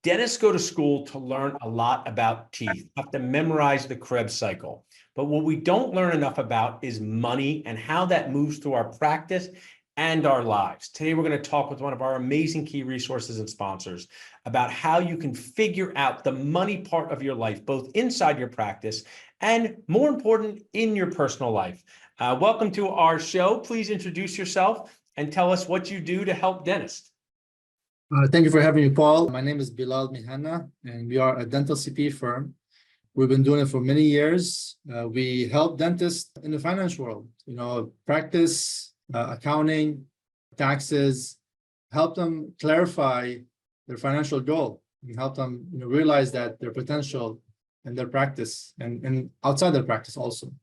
Dentists go to school to learn a lot about teeth, have to memorize the Krebs cycle. But what we don't learn enough about is money and how that moves through our practice and our lives. Today, we're going to talk with one of our amazing key resources and sponsors about how you can figure out the money part of your life, both inside your practice and, more important, in your personal life. Welcome to our show. Please introduce yourself and tell us what you do to help dentists. Thank you for having me, Paul. My name is Bilal, Mehanna, and we are a dental CP firm. We've been doing it for many years. We help dentists in the finance world, practice, accounting, taxes, help them clarify their financial goal. We help them realize that their potential in their practice and outside their practice also.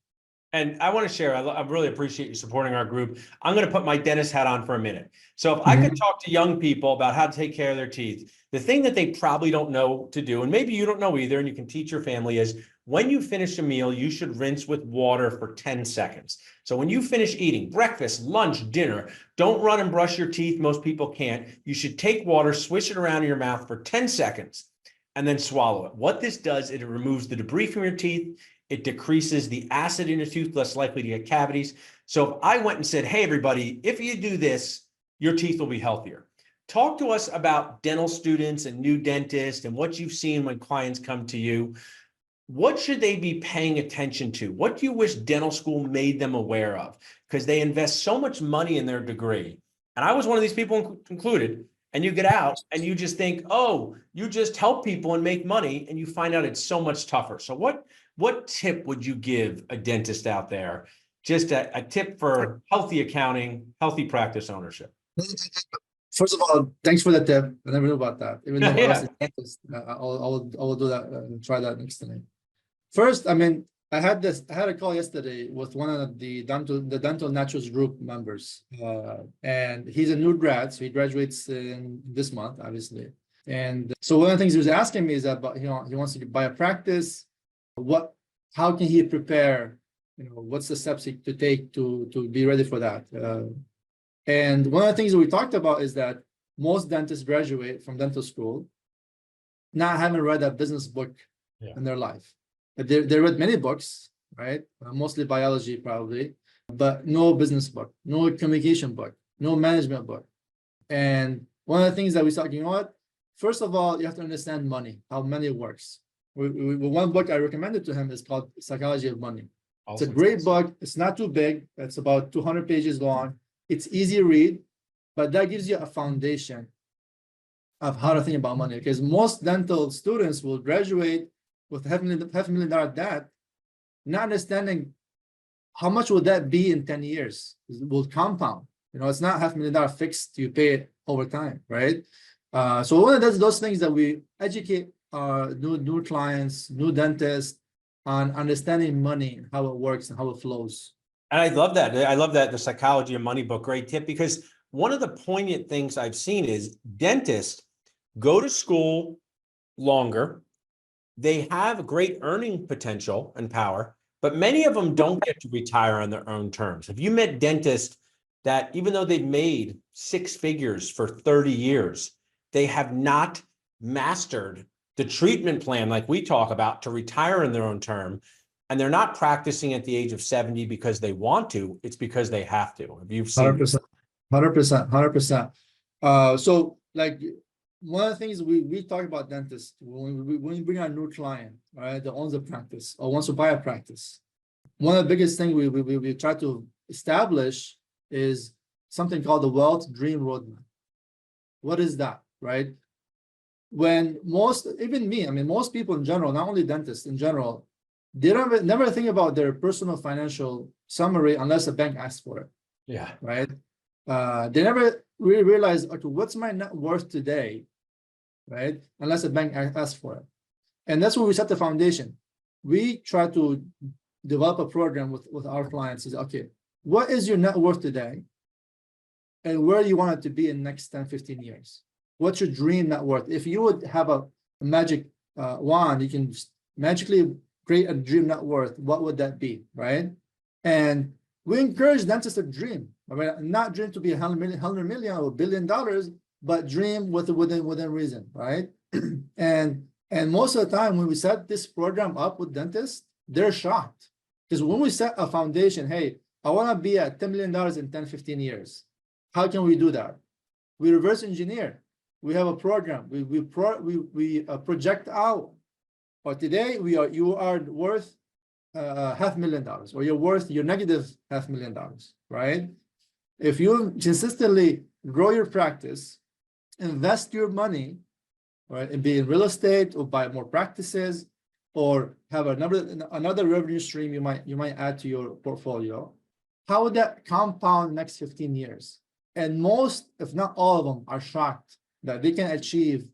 And I want to share, I really appreciate you supporting our group. I'm going to put my dentist hat on for a minute. So if I could talk to young people about how to take care of their teeth, the thing that they probably don't know to do, and maybe you don't know either, and you can teach your family, is when you finish a meal, you should rinse with water for 10 seconds. So when you finish eating breakfast, lunch, dinner, don't run and brush your teeth. Most people can't. You should take water, swish it around in your mouth for 10 seconds, and then swallow it. What this does, it removes the debris from your teeth. It decreases the acid in your tooth, less likely to get cavities. So if I went and said, hey, everybody, if you do this, your teeth will be healthier. Talk to us about dental students and new dentists and what you've seen when clients come to you. What should they be paying attention to? What do you wish dental school made them aware of? Because they invest so much money in their degree. And I was one of these people included. And you get out and you just think, oh, you just help people and make money, and you find out it's so much tougher. So what tip would you give a dentist out there? Just a tip for healthy accounting, healthy practice ownership. First of all, thanks for the tip. I never knew about that. Even though I was a dentist, I will do that and try that next time. First, I had a call yesterday with one of the dental naturals group members, and he's a new grad, so he graduates in this month, obviously. And so one of the things he was asking me is about he wants to buy a practice. How can he prepare? What's the steps to take to be ready for that? And one of the things that we talked about is that most dentists graduate from dental school not having read a business book in their life. They read many books, right? Mostly biology, probably, but no business book, no communication book, no management book. And one of the things that we said, first of all, you have to understand money, how money works. One book I recommended to him is called Psychology of Money. It's a great book. It's not too big. It's about 200 pages long. It's easy to read, but that gives you a foundation of how to think about money, because most dental students will graduate with $500,000 debt, not understanding how much will that be in 10 years. It will compound. It's not $500,000 fixed. You pay it over time, right? So one of those things that we educate our new clients, new dentists on understanding money, how it works and how it flows. And I love that. I love that, the Psychology of Money book, great tip, because one of the poignant things I've seen is dentists go to school longer. They have great earning potential and power, but many of them don't get to retire on their own terms. Have you met dentists that even though they've made six figures for 30 years, they have not mastered the treatment plan like we talk about to retire in their own term, and they're not practicing at the age of 70 because they want to, it's because they have to. Have you seen 100%. So like one of the things we talk about dentists when we bring our new client, right, that owns a practice or wants to buy a practice, one of the biggest things we try to establish is something called the Wealth Dream Roadmap. What is that, right? When most people in general, not only dentists in general, they never think about their personal financial summary unless a bank asks for it. Yeah. Right. They never really realize, okay, what's my net worth today, right? Unless a bank asks for it. And that's where we set the foundation. We try to develop a program with our clients is, okay, what is your net worth today? And where do you want it to be in the next 10, 15 years? What's your dream net worth? If you would have a magic wand, you can magically create a dream net worth. What would that be, right? And we encourage dentists to dream. Not dream to be $100 million or $1 billion, but dream within reason, right? And most of the time when we set this program up with dentists, they're shocked. Because when we set a foundation, hey, I want to be at $10 million in 10, 15 years. How can we do that? We reverse engineer. We have a program. We project out. But today you are worth $500,000, or you're negative $500,000, right? If you consistently grow your practice, invest your money, right, and be in real estate, or buy more practices, or have another revenue stream you might add to your portfolio, how would that compound next 15 years? And most, if not all of them, are shocked that they can achieve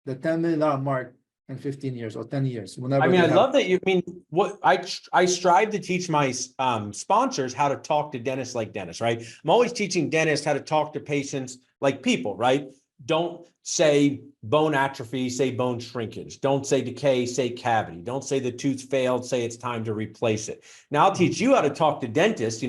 the $10 million mark in 15 years or 10 years. Whenever I mean, they I have. love that you mean what I strive to teach my sponsors how to talk to dentists like dentists, right? I'm always teaching dentists how to talk to patients like people, right? Don't say bone atrophy, say bone shrinkage. Don't say decay, say cavity. Don't say the tooth failed, say it's time to replace it. Now I'll teach you how to talk to dentists,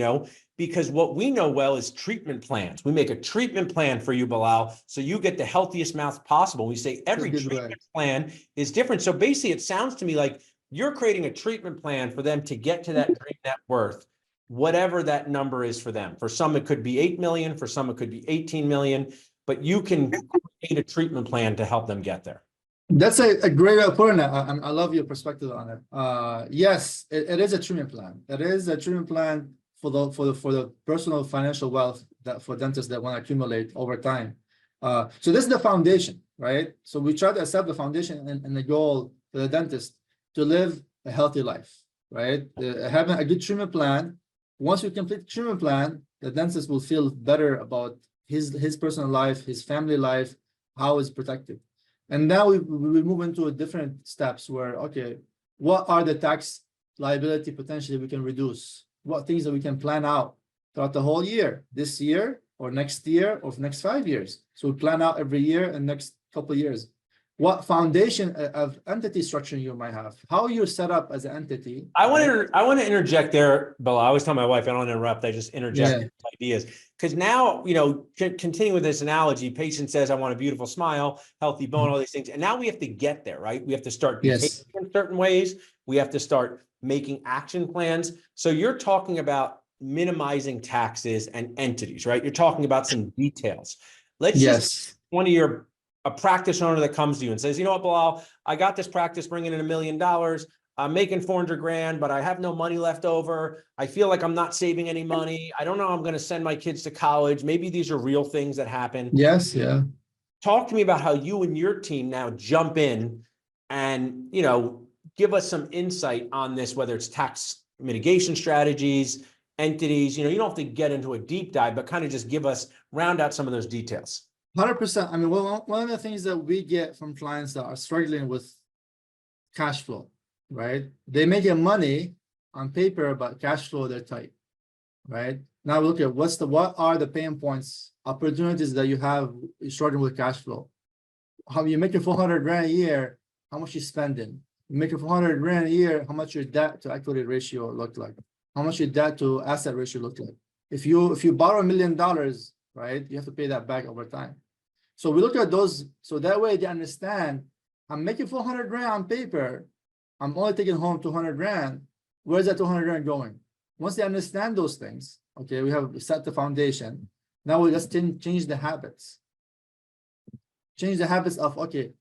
because what we know well is treatment plans. We make a treatment plan for you, Bilal, so you get the healthiest mouth possible. We say every treatment plan is different. So basically, it sounds to me like you're creating a treatment plan for them to get to that dream net worth, whatever that number is for them. For some, it could be 8 million. For some, it could be 18 million. But you can create a treatment plan to help them get there. That's a great way of putting it. I love your perspective on it. Yes, it is a treatment plan. It is a treatment plan for the personal financial wealth that for dentists that want to accumulate over time. So this is the foundation, right? So we try to accept the foundation and the goal for the dentist to live a healthy life, right? Having a good treatment plan. Once you complete the treatment plan, the dentist will feel better about his personal life, his family life, how it's protected. And now we move into different steps where, okay, what are the tax liability potentially we can reduce? What things that we can plan out throughout the whole year, this year or next year or next 5 years. So we plan out every year and next couple of years. What foundation of entity structure you might have, how you're set up as an entity. I want to interject there, Bill. I always tell my wife, I don't interrupt. I just interject ideas. Because now, continuing with this analogy, patient says, I want a beautiful smile, healthy bone, all these things. And now we have to get there, right? We have to start behaving in certain ways. We have to start making action plans. So you're talking about minimizing taxes and entities, right? You're talking about some details. Let's just a practice owner that comes to you and says, you know what, Bilal, I got this practice bringing in $1 million. I'm making 400 grand, but I have no money left over. I feel like I'm not saving any money. I don't know how I'm going to send my kids to college. Maybe these are real things that happen. Yes. Yeah. Talk to me about how you and your team now jump in and, give us some insight on this, whether it's tax mitigation strategies, entities, you don't have to get into a deep dive, but kind of just round out some of those details. 100%. I mean, one of the things that we get from clients that are struggling with cash flow, right? They make money on paper, but cash flow, they're tight, right? Now look at what are the pain points, opportunities that you have struggling with cash flow. How you make 400 grand a year, how much you spending? You make 400 grand a year, how much your debt to equity ratio look like? How much your debt to asset ratio look like? If you borrow $1 million, right, you have to pay that back over time. So we look at those, so that way they understand, I'm making 400 grand on paper, I'm only taking home 200 grand. Where's that 200 grand going? Once they understand those things, okay, we have set the foundation. Now we just change the habits. Change the habits of, okay,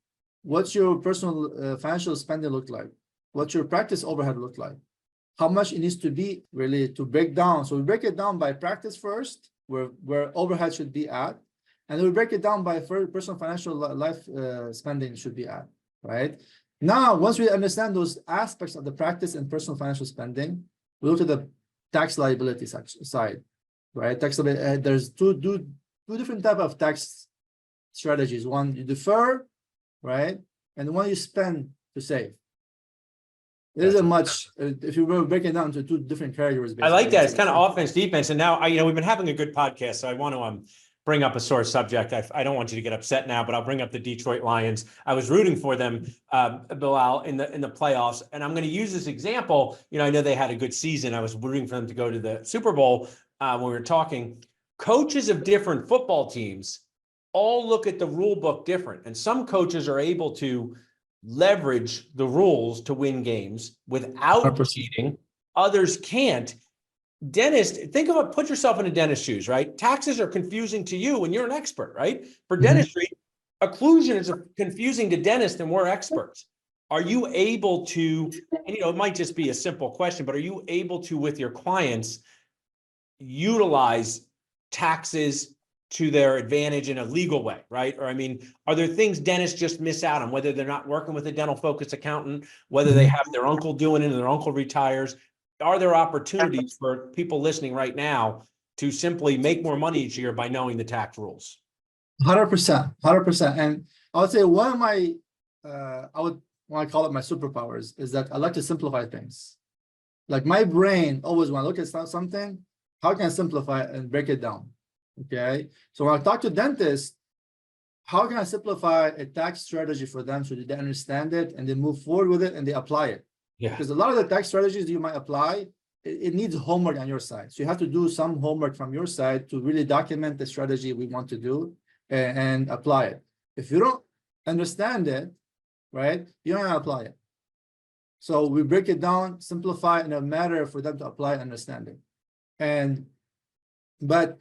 what's your personal financial spending look like? What's your practice overhead look like? How much it needs to be really to break down. So we break it down by practice first, where overhead should be at. And then we break it down by personal financial life spending should be at, right? Now, once we understand those aspects of the practice and personal financial spending, we look at the tax liability side, right? There's two different type of tax strategies. One, you defer, right? And one you spend to save. It isn't much, if you were breaking it down into two different categories. I like that. It's kind of offense, defense. And now, we've been having a good podcast, so I want to bring up a sore subject. I don't want you to get upset now, but I'll bring up the Detroit Lions. I was rooting for them, Bilal, in the playoffs. And I'm going to use this example. I know they had a good season. I was rooting for them to go to the Super Bowl when we were talking. Coaches of different football teams all look at the rule book different. And some coaches are able to leverage the rules to win games without 100%. cheating. Others can't. Dentist, think of it, put yourself in a dentist's shoes, right? Taxes are confusing to you and you're an expert, right? For dentistry, occlusion is confusing to dentists and we're experts. Are you able to, and it might just be a simple question, but are you able to, with your clients, utilize taxes to their advantage in a legal way, right? Or, I mean, are there things dentists just miss out on, whether they're not working with a dental focused accountant, whether they have their uncle doing it and their uncle retires? Are there opportunities for people listening right now to simply make more money each year by knowing the tax rules? 100%, 100%. And I would say one of my, I would want to call it my superpowers is that I like to simplify things. Like my brain always want to look at something, how can I simplify it and break it down? Okay. So when I talk to dentists, how can I simplify a tax strategy for them so that they understand it and they move forward with it and they apply it? Yeah. Because a lot of the tax strategies you might apply, it needs homework on your side. So you have to do some homework from your side to really document the strategy we want to do and apply it. If you don't understand it, right, you don't apply it. So we break it down, simplify in a matter for them to apply understanding. But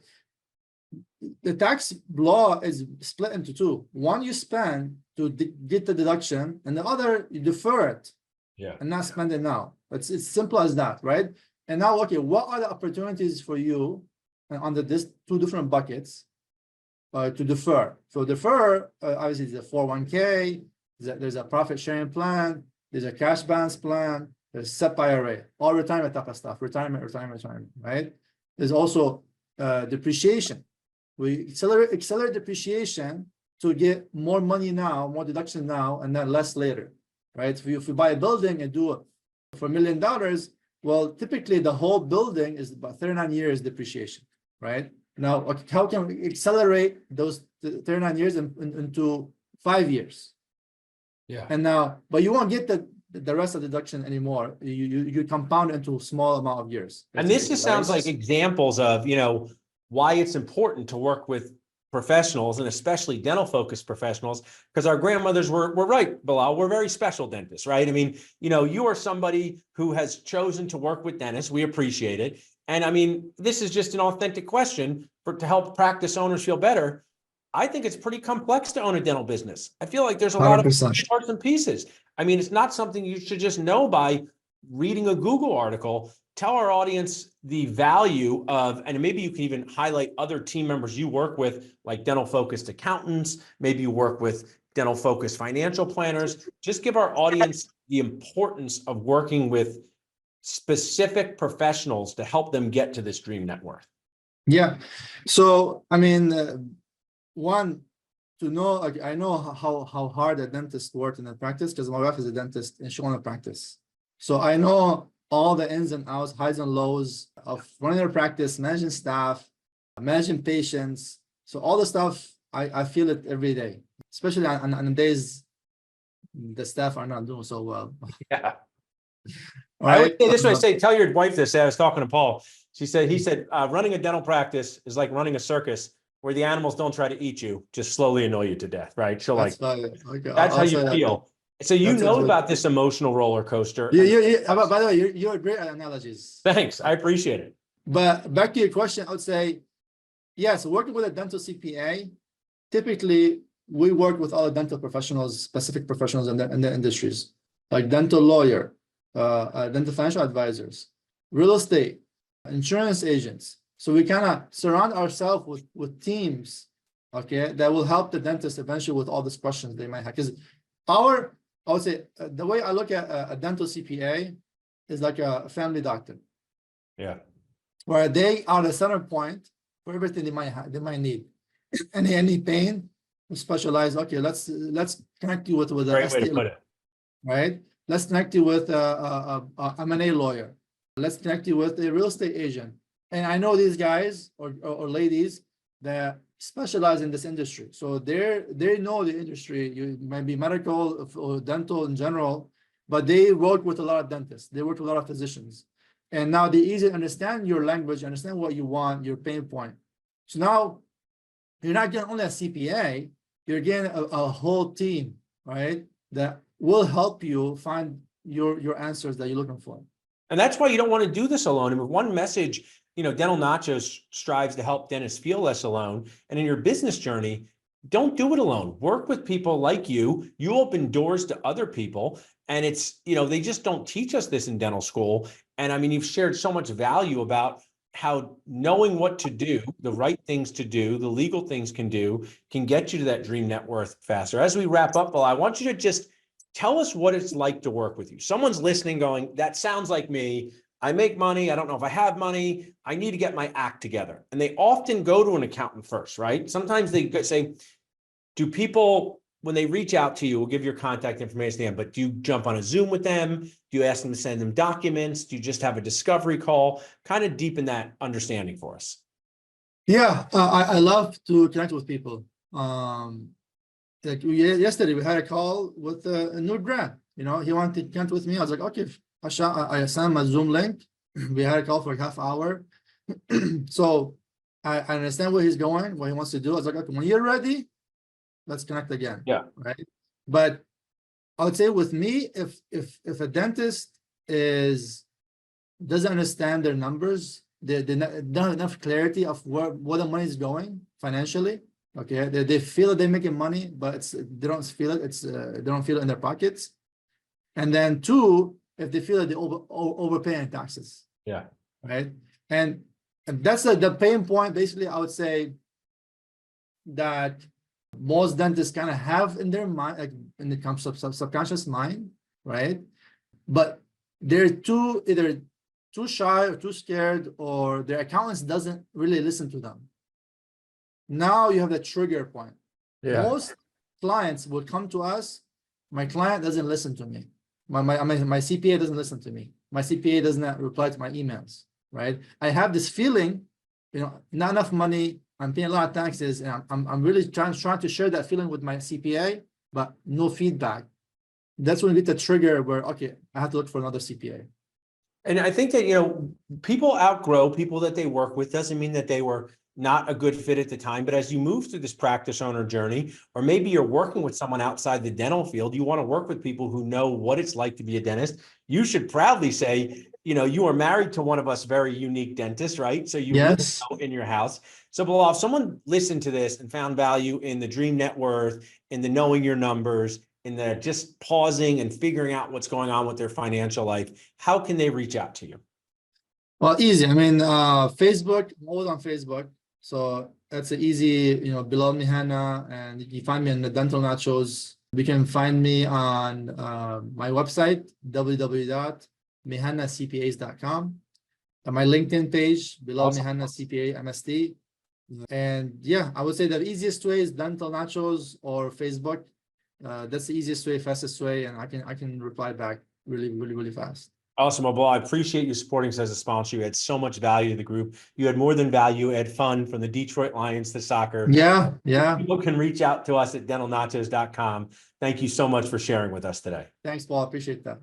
the tax law is split into two. One you spend to get the deduction, and the other you defer it. Yeah. And not spend it now. It's simple as that, right? And now, okay, what are the opportunities for you under this two different buckets to defer? So defer, obviously, there's a 401k, there's a profit sharing plan, there's a cash balance plan, there's SEP IRA, all retirement type of stuff, retirement, right? There's also depreciation. We accelerate depreciation to get more money now, more deduction now, and then less later, right? If you buy a building and do it for $1 million, well, typically the whole building is about 39 years depreciation, right? Now, how can we accelerate those 39 years into 5 years? Yeah. And now, but you won't get the rest of the deduction anymore. You compound into a small amount of years. And this just sounds like examples of, why it's important to work with professionals and especially dental focused professionals, because our grandmothers were right, Bilal, we're very special dentists, right? I mean, you are somebody who has chosen to work with dentists. We appreciate it. And I mean, this is just an authentic question to help practice owners feel better. I think it's pretty complex to own a dental business. I feel like there's a lot of 100%. parts and pieces. I mean, it's not something you should just know by reading a Google article. Tell our audience the value of, and maybe you can even highlight other team members you work with, like dental focused accountants. Maybe you work with dental focused financial planners. Just give our audience the importance of working with specific professionals to help them get to this dream net worth. Yeah. So, I mean, one, to know, like, I know how hard a dentist works in a practice because my wife is a dentist and she owns a practice. So I know all the ins and outs, highs and lows of running a practice, managing staff, managing patients. So all the stuff, I feel it every day, especially on the days the staff are not doing so well. Yeah. Right? I would say this way, tell your wife this. I was talking to Paul. He said, running a dental practice is like running a circus where the animals don't try to eat you, just slowly annoy you to death, right? She'll That's how you feel. So you know about this emotional roller coaster. Yeah. By the way, you're great at analogies. Thanks. I appreciate it. But back to your question, I would say, yes, working with a dental CPA, typically we work with all the dental professionals, specific professionals in the industries, like dental lawyer, dental financial advisors, real estate, insurance agents. So we kind of surround ourselves with teams, okay, that will help the dentist eventually with all these questions they might have. Because I would say the way I look at a dental CPA is like a family doctor. Yeah. Where they are the center point for everything they might need. Any pain, we specialize. Okay, let's connect you with a great way to put it. Right? Let's connect you with a M&A lawyer. Let's connect you with a real estate agent. And I know these guys or ladies that specialize in this industry. So they know the industry. You might be medical or dental in general, but they work with a lot of dentists. They work with a lot of physicians. And now they easily understand your language, understand what you want, your pain point. So now you're not getting only a CPA, you're getting a whole team, right? That will help you find your answers that you're looking for. And that's why you don't want to do this alone. And with one message, Dental Nachos strives to help dentists feel less alone. And in your business journey, don't do it alone. Work with people like you. You open doors to other people. And it's, they just don't teach us this in dental school. And I mean, you've shared so much value about how knowing what to do, the right things to do, the legal things can get you to that dream net worth faster. As we wrap up, Bilal, I want you to just tell us what it's like to work with you. Someone's listening going, that sounds like me. I make money. I don't know if I have money. I need to get my act together. And they often go to an accountant first, right? Sometimes they say, do people, when they reach out to you, we'll give your contact information to them, but do you jump on a Zoom with them? Do you ask them to send them documents? Do you just have a discovery call? Kind of deepen that understanding for us. Yeah, I love to connect with people. Like yesterday, we had a call with a new grad. He wanted to connect with me. I was like, okay, I sent him a Zoom link. We had a call for a half hour. So I understand where he's going, what he wants to do. I was like, okay, when you're ready, let's connect again. Yeah. Right. But I would say with me, if a dentist doesn't understand their numbers, they don't have enough clarity of where the money is going financially. Okay, they feel that they're making money, but they don't feel it. They don't feel it in their pockets. And then two, if they feel that they overpaying taxes. Yeah. Right. And that's the pain point. Basically, I would say that most dentists kind of have in their mind, like when it comes to subconscious mind, right? But they're either too shy or too scared, or their accountants doesn't really listen to them. Now you have the trigger point. Yeah. Most clients will come to us. My client doesn't listen to me. My CPA doesn't listen to me. My CPA does not reply to my emails. Right? I have this feeling, not enough money. I'm paying a lot of taxes, and I'm really trying to share that feeling with my CPA, but no feedback. That's when we get the trigger where, okay, I have to look for another CPA. And I think that, people outgrow people that they work with. Doesn't mean that they were not a good fit at the time, but as you move through this practice owner journey, or maybe you're working with someone outside the dental field, you want to work with people who know what it's like to be a dentist. You should proudly say, you are married to one of us very unique dentists, right? So you Yes. really know in your house. So Bilal, if someone listened to this and found value in the dream net worth, in the knowing your numbers, in the just pausing and figuring out what's going on with their financial life, how can they reach out to you? Well, easy. I mean, Facebook, I'm always on Facebook. So that's an easy, Bilal Mehanna, and you can find me on the Dental Nachos. You can find me on my website, www.mehannacpas.com, and my LinkedIn page, Bilal Awesome. Mehanna CPA MSD. And yeah, I would say the easiest way is Dental Nachos or Facebook. That's the easiest way, fastest way, and I can reply back really, really, really fast. Awesome. Well, I appreciate you supporting us as a sponsor. You had so much value to the group. You had more than value. You had fun, from the Detroit Lions to soccer. Yeah. People can reach out to us at dentalnachos.com. Thank you so much for sharing with us today. Thanks, Paul. I appreciate that.